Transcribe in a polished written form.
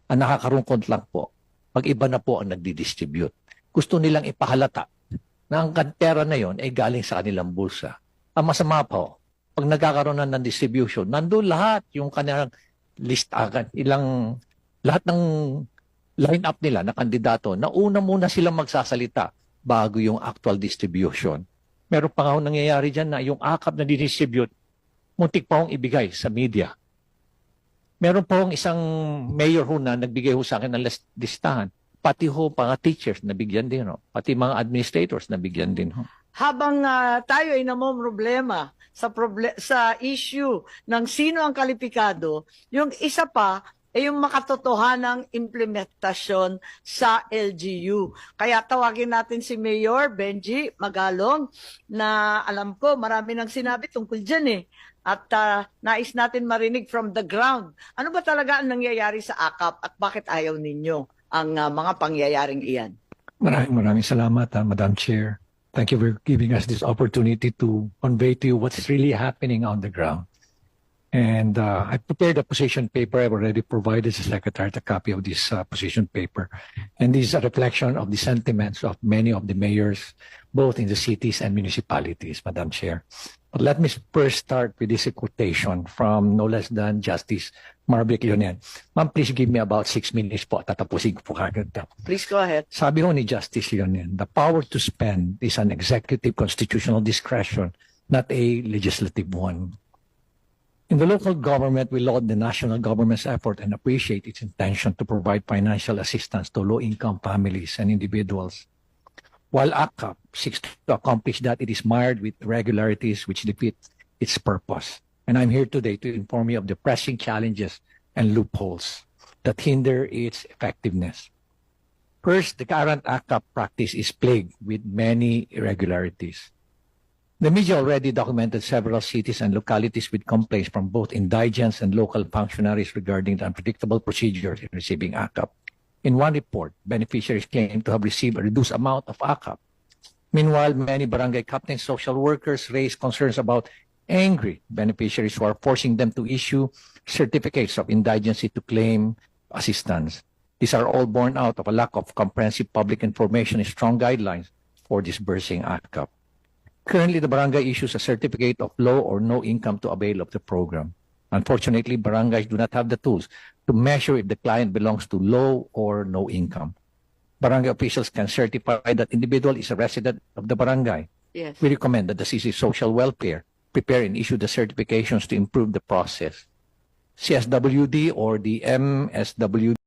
Ang nakakarungkot lang po, pag iba na po ang nagdi-distribute. Gusto nilang ipahalata na ang pera na yon ay galing sa kanilang bulsa. Ang masama po, pag nagkakaroon na ng distribution, nandun lahat yung kanilang list agad, lahat ng line-up nila na kandidato, na una muna silang magsasalita bago yung actual distribution. Meron pa nga nangyayari dyan na yung akap na distribute, muntik pa akong ibigay sa media. Meron pa akong isang mayor ho na nagbigay ho sa akin ng listahan. Pati ho mga teachers nabigyan din ho. Pati mga administrators nabigyan din ho. Habang tayo ay namomroblema sa issue ng sino ang kalipikado, yung isa pa ay yung makatotohanang implementasyon sa LGU. Kaya tawagin natin si Mayor Benji Magalong na alam ko marami nang sinabi tungkol dyan eh. At nais natin marinig from the ground. Ano ba talaga ang nangyayari sa AKAP at bakit ayaw ninyo ang mga pangyayaring iyan? Maraming salamat, Madam Chair. Thank you for giving us this opportunity to convey to you what's really happening on the ground. And I prepared a position paper. I've already provided the Secretary a copy of this position paper. And this is a reflection of the sentiments of many of the mayors, both in the cities and municipalities, Madam Chair. But let me first start with this quotation from no less than Justice Marvick Leonen. Ma'am, please give me about 6 minutes po. Tatapusin ko po kagad. Please go ahead. Sabi ho ni Justice Leonen, the power to spend is an executive constitutional discretion, not a legislative one. In the local government, we laud the national government's effort and appreciate its intention to provide financial assistance to low-income families and individuals. While AKAP seeks to accomplish that, it is mired with irregularities which defeat its purpose. And I'm here today to inform you of the pressing challenges and loopholes that hinder its effectiveness. First, the current AKAP practice is plagued with many irregularities. The media already documented several cities and localities with complaints from both indigents and local functionaries regarding the unpredictable procedures in receiving AKAP. In one report, beneficiaries claim to have received a reduced amount of AKAP. Meanwhile, many barangay captains, social workers raise concerns about angry beneficiaries who are forcing them to issue certificates of indigency to claim assistance. These are all born out of a lack of comprehensive public information and strong guidelines for disbursing AKAP. Currently, the barangay issues a certificate of low or no income to avail of the program. Unfortunately, barangays do not have the tools to measure if the client belongs to low or no income. Barangay officials can certify that individual is a resident of the barangay. Yes. We recommend that the CC Social Welfare prepare and issue the certifications to improve the process. CSWD or the MSWD